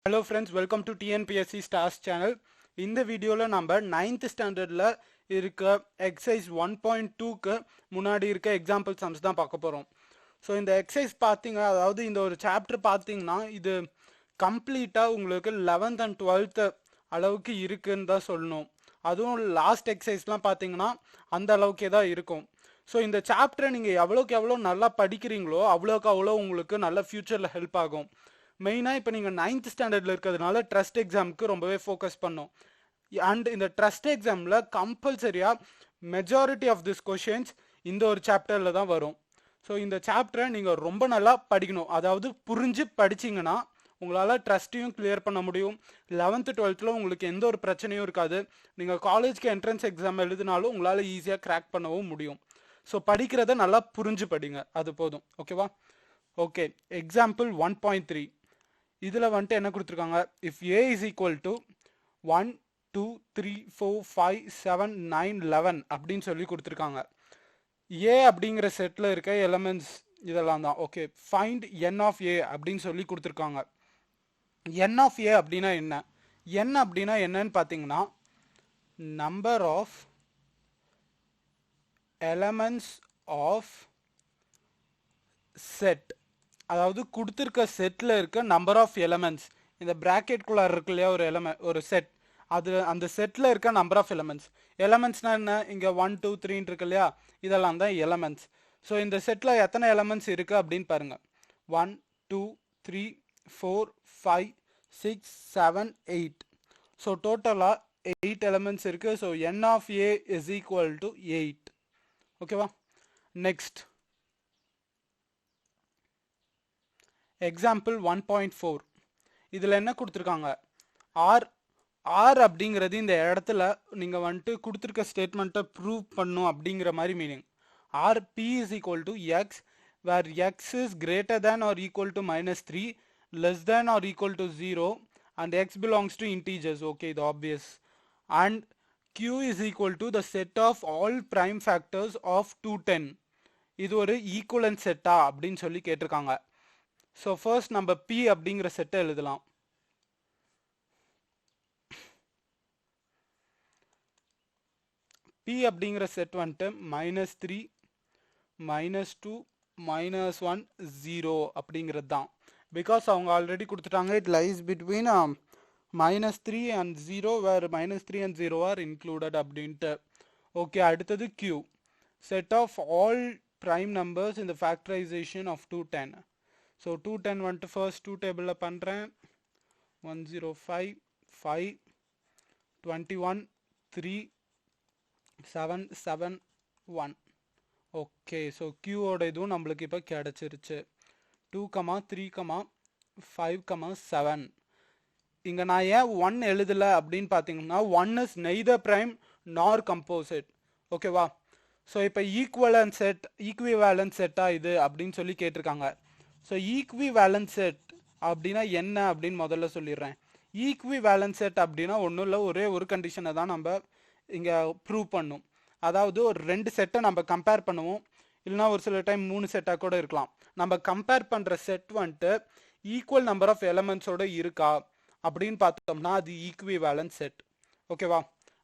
Hello friends, welcome to TNPSC Stars channel. இந்த வீடியோல நம்ம 9th ஸ்டாண்டர்ட்ல இருக்க எக்ஸசைஸ் 1.2க்கு முன்னாடி இருக்க எக்ஸாம்பிள் சம்ஸ் தான் பார்க்க போறோம். ஸோ இந்த எக்ஸசைஸ் பார்த்தீங்க, அதாவது இந்த ஒரு சாப்டர் பார்த்தீங்கன்னா இது கம்ப்ளீட்டா உங்களுக்கு 11th and 12th அளவுக்கு இருக்குன்னு தான் சொல்லணும். அதுவும் லாஸ்ட் எக்ஸசைஸ்லாம் பார்த்தீங்கன்னா அந்த அளவுக்கே தான் இருக்கும். ஸோ இந்த சாப்டரை நீங்கள் எவ்வளோக்கு எவ்வளோ நல்லா படிக்கிறீங்களோ அவ்வளோக்கு அவ்வளோ உங்களுக்கு நல்ல ஃபியூச்சரில் ஹெல்ப் ஆகும். மெயினாக இப்போ நீங்கள் 9th ஸ்டாண்டர்டில் இருக்கிறதுனால ட்ரஸ்ட் எக்ஸாமுக்கு ரொம்பவே ஃபோக்கஸ் பண்ணோம். அண்ட் இந்த ட்ரஸ்ட் எக்ஸாமில் கம்பல்சரியாக மெஜாரிட்டி ஆஃப் திஸ் கொஷின்ஸ் இந்த ஒரு சாப்டரில் தான் வரும். ஸோ இந்த சாப்டரை நீங்கள் ரொம்ப நல்லா படிக்கணும். அதாவது புரிஞ்சு படிச்சிங்கன்னா உங்களால் ட்ரஸ்ட்டையும் கிளியர் பண்ண முடியும். 11th 12th உங்களுக்கு எந்த ஒரு பிரச்சனையும் இருக்காது. நீங்கள் காலேஜ்க்கு என்ட்ரன்ஸ் எக்ஸாம் எழுதினாலும் உங்களால் ஈஸியாக கிராக் பண்ணவும் முடியும். ஸோ படிக்கிறத நல்லா புரிஞ்சு படிங்க, அது போதும். ஓகேவா? ஓகே, எக்ஸாம்பிள் 1.3 இதில் வந்துட்டு என்ன கொடுத்துருக்காங்க? If A is equal to 1 2 3 4 5 7 9 11 அப்படின்னு சொல்லி கொடுத்துருக்காங்க. ஏ அப்படிங்கிற செட்டில் இருக்க எலமெண்ட்ஸ் இதெல்லாம் தான். Okay, find N of A அப்படின்னு சொல்லி கொடுத்துருக்காங்க. என் ஆஃப் ஏ அப்படின்னா என்ன? என் அப்படின்னா என்னன்னு பார்த்தீங்கன்னா number of elements of set. அதாவது கொடுத்துருக்க செட்டில் இருக்க நம்பர் ஆஃப் எலமெண்ட்ஸ். இந்த ப்ராக்கெட்குள்ளார இருக்கு இல்லையா ஒரு செட், அது அந்த செட்டில் இருக்க நம்பர் ஆஃப் எலமெண்ட்ஸ். எலமெண்ட்ஸ்னால் என்ன? இங்கே 1 2 3 இருக்கு இல்லையா, இதெல்லாம் தான் எலமெண்ட்ஸ். ஸோ இந்த செட்டில் எத்தனை எலமெண்ட்ஸ் இருக்குது அப்படின்னு பாருங்கள். 1 2 3 4 5 6 7 8. ஸோ டோட்டலாக 8 எலமெண்ட்ஸ் இருக்குது. So n of A is equal to 8. ஓகேவா? நெக்ஸ்ட் எக்ஸாம்பிள் 1.4 இதில் என்ன கொடுத்துருக்காங்க? ஆர் அப்படிங்கிறது இந்த இடத்துல நீங்கள் வந்துட்டு கொடுத்துருக்க ஸ்டேட்மெண்ட்டை ப்ரூவ் பண்ணும் அப்படிங்கிற மாதிரி meaning. R B is equal to x where x is greater than or equal to -3, less than or equal to 0 and x belongs to integers. Okay, இது obvious. And q is equal to the set of all prime factors of 210. இது ஒரு equivalent செட்டா அப்படின்னு சொல்லி கேட்டிருக்காங்க. So first நம்ம p அப்படிங்கிற செட்டை எழுதலாம். p அப்படிங்கிற செட் வந்துட்டு -3 -2 -1 0 அப்படிங்கிறது தான். பிகாஸ் அவங்க ஆல்ரெடி கொடுத்துட்டாங்க it lies between -3 and 0 where -3 and 0 are included அப்படின்ட்டு. ஓகே, அடுத்தது q, set of all prime numbers in the factorization of 210. So 210 வந்துட்டு ஃபர்ஸ்ட் 2 டேபிளில் பண்ணுறேன். 105 5 21 3 7 7 1. ஓகே, ஸோ க்யூவோட இதுவும் நம்மளுக்கு இப்போ கிடச்சிருச்சு. 2 3 5 7. இங்கே நான் ஏன் 1 எழுதலை அப்படின்னு பார்த்தீங்கன்னா 1 இஸ் நெய்தர் ப்ரைம் நார் கம்போசிட். ஓகேவா? ஸோ இப்போ ஈக்விவேலன்ட் செட்டா இது அப்படின்னு சொல்லி கேட்டிருக்காங்க. ஸோ ஈக்விவேலன்ட் செட் அப்படின்னா என்ன அப்படின்னு முதல்ல சொல்லிடுறேன். ஈக்விவேலன்ட் செட் அப்படின்னா ஒன்றும் இல்லை, ஒரே ஒரு கண்டிஷனை தான் நம்ம இங்கே ப்ரூவ் பண்ணும். அதாவது ஒரு 2 செட்டை நம்ம கம்பேர் பண்ணுவோம், இல்லைனா ஒரு சில டைம் 3 செட்டாக கூட இருக்கலாம். நம்ம கம்பேர் பண்ணுற செட் வந்துட்டு ஈக்குவல் நம்பர் ஆஃப் எலமெண்ட்ஸோட இருக்கா அப்படின்னு பார்த்தோம்னா அது ஈக்விவேலன்ட் செட். ஓகேவா?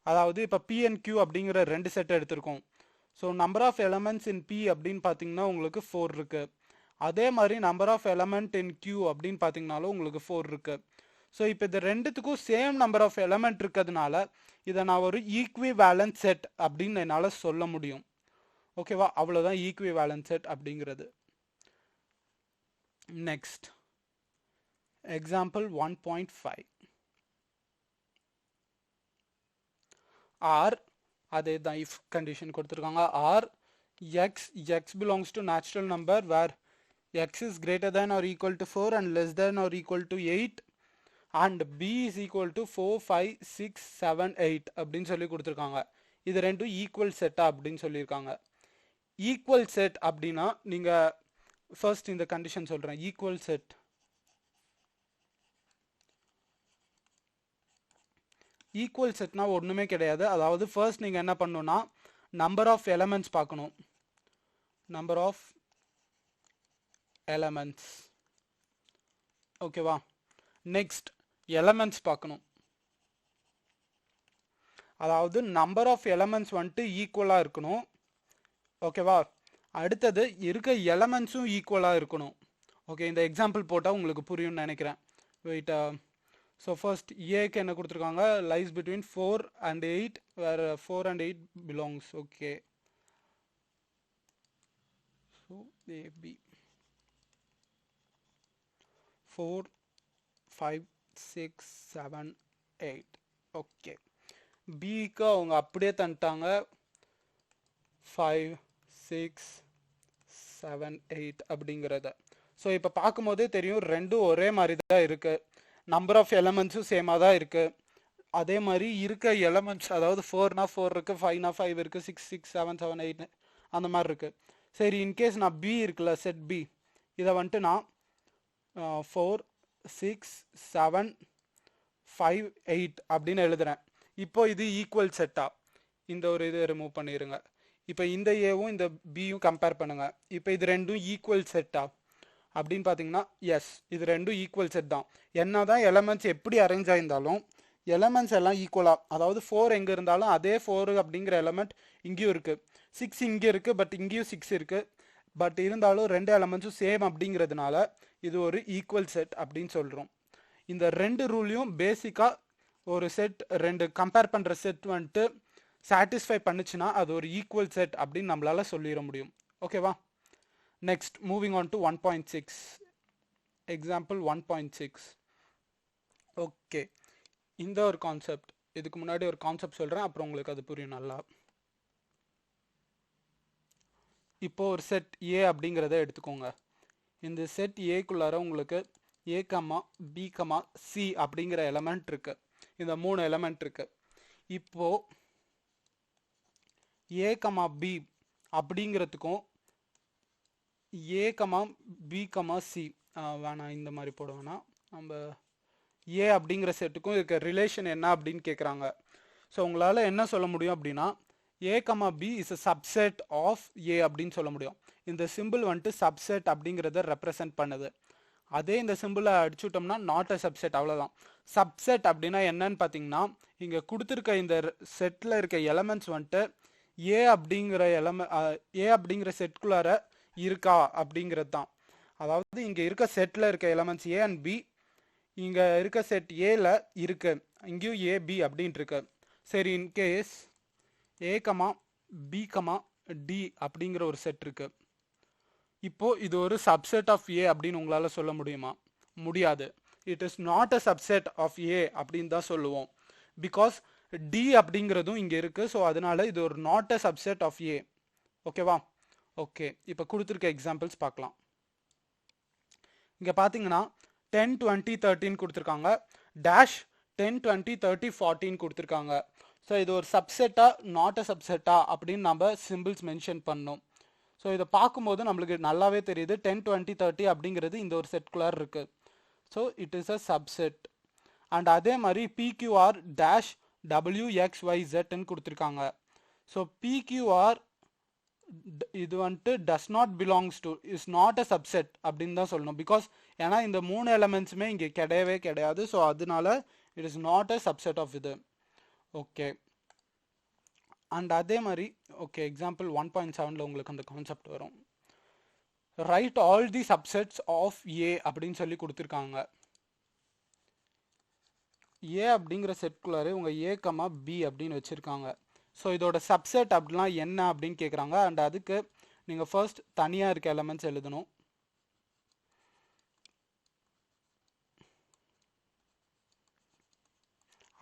அதாவது இப்போ பி அண்ட் கியூ அப்படிங்கிற 2 செட் எடுத்திருக்கோம். So number of elements in B அப்படின்னு பார்த்தீங்கன்னா உங்களுக்கு 4 இருக்கு. அதே மாதிரி number of element in Q அப்படின்னு பார்த்தீங்கனாலும் உங்களுக்கு 4 இருக்கு. ஸோ இப்போ இது ரெண்டுத்துக்கும் சேம் நம்பர் ஆஃப் எலமெண்ட் இருக்கிறதுனால இதை நான் ஒரு ஈக்விவேலன்ட் செட் அப்படின்னு என்னால் சொல்ல முடியும். ஓகேவா? அவ்வளோதான் ஈக்விவேலன்ட் செட் அப்படிங்கிறது. Next example 1.5. ஆர் அதே தான் இஃப் கண்டிஷன் கொடுத்துருக்காங்க. R x belongs to natural number where x is greater than or equal to 4 and less than or equal to 8 and b is equal to 4 5 6 7 8 அப்படின்னு சொல்லி கொடுத்துருக்காங்க. இது ரெண்டும் equal செட்டா அப்படின்னு சொல்லியிருக்காங்க. ஈக்குவல் செட் அப்படின்னா நீங்கள் ஃபர்ஸ்ட் இந்த கண்டிஷன் சொல்கிறேன். ஈக்குவல் செட்னா ஒன்றுமே கிடையாது. அதாவது ஃபர்ஸ்ட் நீங்கள் என்ன பண்ணணும்னா நம்பர் ஆஃப் எலமெண்ட்ஸ் பார்க்கணும். Number of elements. ஓகேவா? நெக்ஸ்ட் எலமெண்ட்ஸ் பார்க்கணும். அதாவது நம்பர் ஆஃப் எலமெண்ட்ஸ் வந்துட்டு ஈக்குவலாக இருக்கணும். ஓகேவா? அடுத்தது இருக்க எலமெண்ட்ஸும் ஈக்குவலாக இருக்கணும். ஓகே, இந்த எக்ஸாம்பிள் போட்டால் உங்களுக்கு புரியும்னு நினைக்கிறேன். வெயிட். ஸோ ஃபர்ஸ்ட் ஏக்கு என்ன கொடுத்துருக்காங்க? Lies between 4 and 8 where 4 and 8 belongs. Okay, so A B 4 5 6 7 8. Okay, பிக்கு அவங்க அப்படியே தந்துட்டாங்க 5 6 7 8 அப்படிங்கிறத. ஸோ இப்போ பார்க்கும்போதே தெரியும் ரெண்டும் ஒரே மாதிரி தான் இருக்குது. நம்பர் ஆஃப் எலமெண்ட்ஸும் சேமாக தான் இருக்குது. அதே மாதிரி இருக்க எலமெண்ட்ஸ், அதாவது 4னா 4 இருக்குது, 5னா 5 இருக்குது, 6 6 7 7 8 அந்த மாதிரி இருக்குது. சரி, இன்கேஸ் நான் பி இருக்குல்ல, செட் பி, இதை வந்துட்டு நான் 4 6 7 5 8 அப்படின்னு எழுதுறேன். இப்போ இது ஈக்குவல் செட்டா? இந்த ஒரு இதை ரிமூவ் பண்ணிடுங்க. இப்போ இந்த ஏவும் இந்த பியும் கம்பேர் பண்ணுங்க. இப்போ இது ரெண்டும் ஈக்குவல் செட்டா அப்படின்னு பார்த்தீங்கன்னா எஸ், இது ரெண்டும் ஈக்குவல் செட் தான். என்ன தான் எலமெண்ட்ஸ் எப்படி அரேஞ்ச் ஆயிருந்தாலும் எலமெண்ட்ஸ் எல்லாம் ஈக்குவலாக, அதாவது 4 எங்கே இருந்தாலும் அதே 4 அப்படிங்கிற எலமெண்ட் இங்கேயும் இருக்குது, 6 இங்கே இருக்குது, பட் இங்கேயும் 6 இருக்குது. பட் இருந்தாலும் ரெண்டு எலமெண்ட்ஸும் சேம் அப்படிங்கிறதுனால இது ஒரு ஈக்குவல் செட் அப்படின்னு சொல்கிறோம். இந்த ரெண்டு ரூலையும் பேசிக்காக ஒரு செட், ரெண்டு கம்பேர் பண்ணுற செட் வந்துட்டு சாட்டிஸ்ஃபை பண்ணுச்சுன்னா அது ஒரு ஈக்குவல் செட் அப்படின்னு நம்மளால சொல்லிட முடியும். ஓகேவா? Next, moving on to 1.6. Example 1.6. Okay, இந்த ஒரு கான்செப்ட், இதுக்கு முன்னாடி ஒரு கான்செப்ட் சொல்கிறேன், அப்புறம் உங்களுக்கு அது புரியும் நல்லா. இப்போ ஒரு செட் ஏ அப்படிங்கிறத எடுத்துக்கோங்க. இந்த செட் ஏக்குள்ளார உங்களுக்கு ஏ கமா பி கமா சி அப்படிங்கிற எலமெண்ட் இருக்கு. இந்த 3 எலமெண்ட் இருக்கு. இப்போ ஏ கமா பி அப்படிங்கிறதுக்கும் ஏ கமா பி கமா சி வேணாம், இந்த மாதிரி போட வேணாம், நம்ம ஏ அப்படிங்கிற செட்டுக்கும் இருக்க ரிலேஷன் என்ன அப்படின்னு கேட்குறாங்க. ஸோ உங்களால் என்ன சொல்ல முடியும் அப்படின்னா A comma B is a subset of A அப்படின்னு சொல்ல முடியும். இந்த சிம்பிள் வந்துட்டு சப்செட் அப்படிங்கிறத ரெப்ரசன்ட் பண்ணுது. அதே இந்த சிம்பிளை அடிச்சுட்டோம்னா நாட் அ சப்செட், அவ்வளோதான். சப்செட் அப்படின்னா என்னன்னு பார்த்தீங்கன்னா இங்கே கொடுத்துருக்க இந்த செட்டில் இருக்க எலமெண்ட்ஸ் வந்துட்டு ஏ அப்படிங்கிற செட்குள்ளார இருக்கா அப்படிங்கிறது தான். அதாவது இங்கே இருக்க செட்டில் இருக்க எலமெண்ட்ஸ் ஏ அண்ட் பி இங்கே இருக்க செட் ஏல இருக்கு, இங்கேயும் ஏ பி அப்படின்ட்டு இருக்கு. சரி, இன்கேஸ் ஏ கமா பி கமா டி அப்படிங்கிற ஒரு செட் இருக்கு. இப்போ இது ஒரு சப்செட் ஆஃப் ஏ அப்படின்னு உங்களால சொல்ல முடியுமா? முடியாது. It is not a subset of A அப்படின்னு தான் சொல்லுவோம். பிகாஸ் டி அப்படிங்கிறதும் இங்கே இருக்கு. ஸோ அதனால இது ஒரு நாட் அ சப்செட் ஆஃப் ஏ. ஓகேவா? ஓகே, இப்போ கொடுத்துருக்க எக்ஸாம்பிள்ஸ் பார்க்கலாம். இங்கே பார்த்தீங்கன்னா 10 20 13 கொடுத்துருக்காங்க, டேஷ் 10 20 30 14 கொடுத்துருக்காங்க. ஸோ இது ஒரு சப்செட்டா நாட் அ சப்செட்டா அப்படின்னு நம்ம சிம்பிள்ஸ் மென்ஷன் பண்ணோம். ஸோ இதை பார்க்கும்போது நம்மளுக்கு நல்லாவே தெரியுது 10 20 30 அப்படிங்கிறது இந்த ஒரு செட்குள்ளார் இருக்குது. So it is a subset. And அதே மாதிரி பிக்யூஆர் டேஷ் WXYZன்னு கொடுத்துருக்காங்க. ஸோ பிக்யூஆர் இது வந்துட்டு does not belongs to, is not a subset அப்படின்னு தான் சொல்லணும். பிகாஸ் ஏன்னா இந்த 3 எலமெண்ட்ஸுமே இங்கே கிடையவே கிடையாது. ஸோ அதனால it is not a subset of இது. ஓகே, அண்ட் அதே மாதிரி ஓகே எக்ஸாம்பிள் 1.7ல் உங்களுக்கு அந்த கான்செப்ட் வரும். Right all the subsets of A அப்படின்னு சொல்லி கொடுத்துருக்காங்க. ஏ அப்படிங்கிற செட்குள்ளாரே உங்கள் ஏ கமா பி அப்படின்னு வச்சுருக்காங்க. ஸோ இதோட சப்செட் அப்படின்னா என்ன அப்படின்னு கேட்குறாங்க. அண்ட் அதுக்கு நீங்கள் ஃபர்ஸ்ட் தனியாக இருக்க எலமெண்ட்ஸ் எழுதணும்.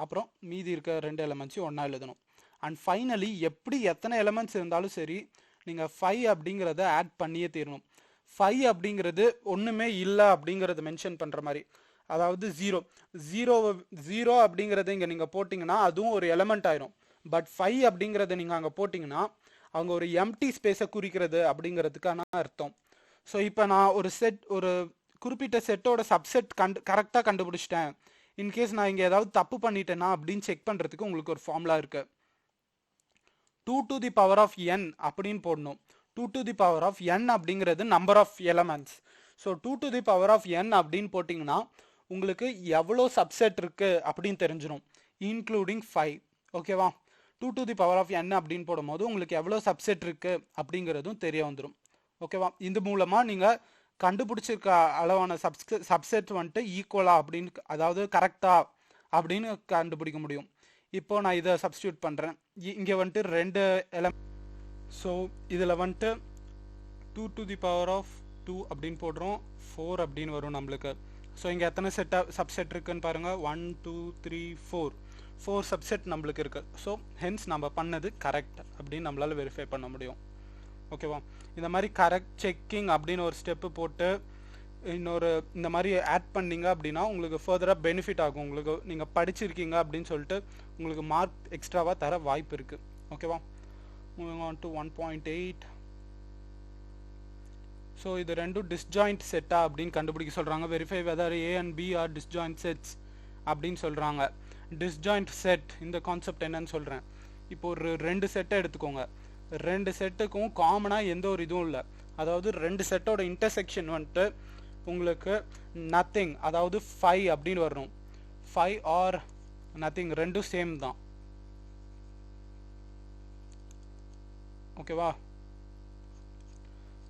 அப்புறம் மீதி இருக்க 2 எலமெண்ட்ஸையும் ஒன்றா எழுதணும். அண்ட் ஃபைனலி எப்படி எத்தனை எலமெண்ட்ஸ் இருந்தாலும் சரி நீங்கள் 5 அப்படிங்கிறத ஆட் பண்ணியே தீரணும். 5 அப்படிங்கிறது ஒன்றுமே இல்லை அப்படிங்கிறத மென்ஷன் பண்ணுற மாதிரி. அதாவது 0 அப்படிங்கிறத இங்கே நீங்கள் போட்டிங்கன்னா அதுவும் ஒரு எலமெண்ட் ஆயிரும். பட் 5 அப்படிங்கிறத நீங்கள் அங்கே போட்டிங்கன்னா அவங்க ஒரு எம்டி ஸ்பேஸை குறிக்கிறது அப்படிங்கிறதுக்கான அர்த்தம். ஸோ இப்போ நான் ஒரு குறிப்பிட்ட செட்டோட சப்செட் கரெக்டாக கண்டுபிடிச்சிட்டேன். இன்கேஸ் நான் இங்கே ஏதாவது தப்பு பண்ணிட்டேன்னா அப்படின்னு செக் பண்ணுறதுக்கு உங்களுக்கு ஒரு ஃபார்முலா இருக்குது. 2 to the power of n அப்படின்னு போடணும். 2 to the power of n அப்படிங்கிறது number of elements. So 2 to the power of n அப்படின்னு போட்டிங்கன்னா உங்களுக்கு எவ்வளோ சப்செட் இருக்குது அப்படின்னு தெரிஞ்சிடும், இன்க்ளூடிங் 5. ஓகேவா? 2 to the power of n அப்படின்னு போடும்போது உங்களுக்கு எவ்வளோ சப்செட் இருக்குது அப்படிங்கிறதும் தெரிய வந்துடும். ஓகேவா? இது மூலமாக நீங்கள் கண்டுபிடிச்சிருக்க அளவான சப்செட் வந்துட்டு ஈக்குவலா அப்படின்னு, அதாவது கரெக்டா அப்படின்னு கண்டுபிடிக்க முடியும். இப்போ நான் இதை சப்ஸ்டியூட் பண்ணுறேன். இங்கே வந்துட்டு 2 எலமெண்ட். ஸோ இதில் வந்துட்டு 2 to the power of 2 அப்படின்னு போடுறோம், 4 அப்படின்னு வரும் நம்மளுக்கு. ஸோ இங்கே எத்தனை சப்செட் இருக்குன்னு பாருங்கள், 1 2 3 4 சப்செட் நம்மளுக்கு இருக்குது. ஸோ ஹென்ஸ் நம்ம பண்ணது கரெக்ட் அப்படின்னு நம்மளால் வெரிஃபை பண்ண முடியும். ஓகேவா? இந்த மாதிரி கரெக்ட் செக்கிங் அப்படின்னு ஒரு ஸ்டெப்பு போட்டு இன்னொரு இந்த மாதிரி ஆட் பண்ணிங்க அப்படின்னா உங்களுக்கு ஃபர்தராக பெனிஃபிட் ஆகும். உங்களுக்கு நீங்கள் படிச்சிருக்கீங்க அப்படின்னு சொல்லிட்டு உங்களுக்கு மார்க் எக்ஸ்ட்ராவாக தர வாய்ப்பு இருக்குது. ஓகேவா? Moving on to 1.8. ஸோ இது ரெண்டும் டிஸ்ஜாயிண்ட் செட்டா அப்படின்னு கண்டுபிடிக்க சொல்கிறாங்க. Verify whether A and B are disjoint sets அப்படின்னு சொல்கிறாங்க. டிஸ்ஜாயிண்ட் செட் இந்த கான்செப்ட் என்னன்னு சொல்கிறேன். இப்போ ஒரு 2 செட்டை எடுத்துக்கோங்க. 2 செட்டுக்கும் காமனாக எந்த ஒரு இதுவும் இல்லை. அதாவது 2 செட்டோட இன்டர்செக்ஷன் வந்துட்டு உங்களுக்கு நத்திங், அதாவது 5 அப்படின்னு வரணும். 5 ஆர் நத்திங், ரெண்டும் சேம் தான். ஓகேவா?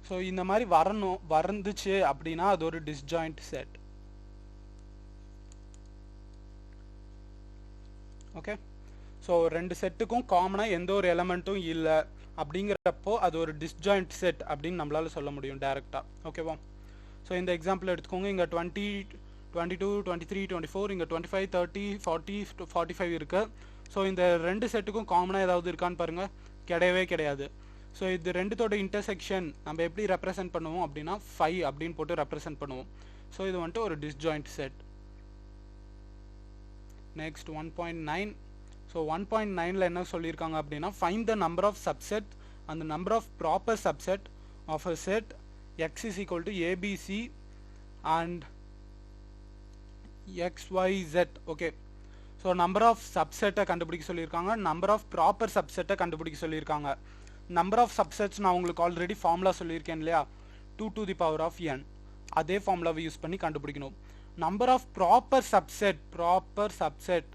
ஸோ இந்த மாதிரி வந்துச்சு அப்படின்னா அது ஒரு டிஸ்ஜாயிண்ட் செட். ஓகே? ஸோ 2 செட்டுக்கும் காமனாக எந்த ஒரு எலமெண்ட்டும் இல்லை அப்படிங்கிறப்போ அது ஒரு டிஸ்ஜாயிண்ட் செட் அப்படின்னு நம்மளால சொல்ல முடியும் டைரெக்டாக. ஓகேவா? ஸோ இந்த எக்ஸாம்பிள் எடுத்துக்கோங்க. இங்கே 20 22 23 24, இங்கே 25 30 40 45 இருக்குது. ஸோ இந்த 2 செட்டுக்கும் காமனாக ஏதாவது இருக்கான்னு பாருங்கள், கிடையவே கிடையாது. ஸோ இது ரெண்டுத்தோட இன்டர்செக்ஷன் நம்ம எப்படி ரெப்ரசென்ட் பண்ணுவோம் அப்படின்னா 5 அப்படின்னு போட்டு ரெப்ரசென்ட் பண்ணுவோம். ஸோ இது வந்துட்டு ஒரு டிஸ்ஜாயிண்ட் செட். நெக்ஸ்ட் 1.9. ஸோ 1.9ல என்ன சொல்லியிருக்காங்க அப்படின்னா find the number of subset அந்த number of proper subset of a set x is equal to ABC and XYZ. Okay? So number of சப்செட்டை கண்டுபிடிக்க சொல்லியிருக்காங்க, நம்பர் ஆஃப் ப்ராப்பர் சப்செட்டை கண்டுபிடிக்க சொல்லியிருக்காங்க. நம்பர் ஆஃப் சப்செட்ஸ் நான் உங்களுக்கு ஆல்ரெடி ஃபார்முலா சொல்லியிருக்கேன் இல்லையா, 2 to the power of n. அதே ஃபார்முலாவை யூஸ் பண்ணி கண்டுபிடிக்கணும். நம்பர் ஆஃப் ப்ராப்பர் சப்செட்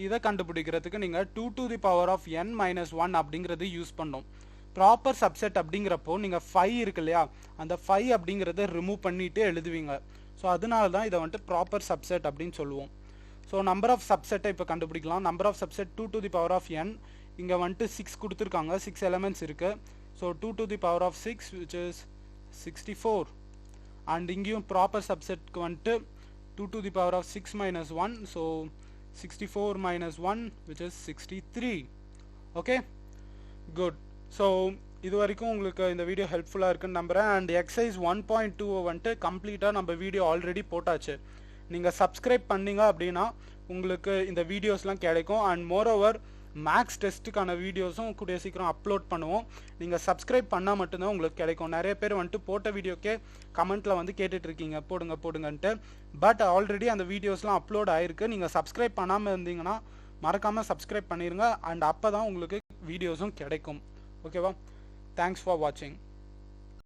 இதை கண்டுபிடிக்கிறதுக்கு நீங்கள் 2 to the power of n minus 1 அப்படிங்கிறது யூஸ் பண்ணோம். ப்ராப்பர் சப்செட் அப்படிங்கிறப்போ நீங்கள் 5 இருக்கு இல்லையா, அந்த 5 அப்படிங்கிறத ரிமூவ் பண்ணிட்டு எழுதுவீங்க. ஸோ அதனால தான் இதை வந்துட்டு ப்ராப்பர் சப்செட் அப்படின்னு சொல்லுவோம். ஸோ நம்பர் ஆஃப் சப்செட்டை இப்போ கண்டுபிடிக்கலாம். Number of subset 2 to the power of n. இங்கே வந்துட்டு 6 கொடுத்துருக்காங்க, 6 எலமெண்ட்ஸ் இருக்குது. So 2 to the power of 6 which is 64. And இங்கேயும் ப்ராப்பர் சப்செட்க்கு வந்துட்டு 2 to the power of 6 minus 1. So 64 minus 1 which is 63. Okay, good. So இது வரைக்கும் உங்களுக்கு இந்த வீடியோ ஹெல்ப்ஃபுல்லாக இருக்குன்னு நம்புகிறேன். அண்ட் எக்ஸசைஸ் 1.2 வந்துட்டு கம்ப்ளீட்டாக நம்ம வீடியோ ஆல்ரெடி போட்டாச்சு. நீங்கள் சப்ஸ்கிரைப் பண்ணீங்க அப்படின்னா உங்களுக்கு இந்த வீடியோஸ்லாம் கிடைக்கும். அண்ட் மோரோவர் மேக்ஸ் டெஸ்ட்டுக்கான வீடியோஸும் கூடிய சீக்கிரம் அப்லோட் பண்ணுவோம். நீங்கள் சப்ஸ்கிரைப் பண்ணால் மட்டும்தான் உங்களுக்கு கிடைக்கும். நிறைய பேர் வந்துட்டு போட்ட வீடியோக்கே கமெண்ட்டில் வந்து கேட்டுட்ருக்கீங்க போடுங்கன்ட்டு. பட் ஆல்ரெடி அந்த வீடியோஸ்லாம் அப்லோட் ஆகிருக்கு. நீங்கள் சப்ஸ்கிரைப் பண்ணாமல் இருந்தீங்கன்னா மறக்காமல் சப்ஸ்கிரைப் பண்ணிடுங்க. அண்ட் அப்போ தான் உங்களுக்கு வீடியோஸும் கிடைக்கும். ஓகேவா? தேங்க்ஸ் ஃபார் வாட்சிங்.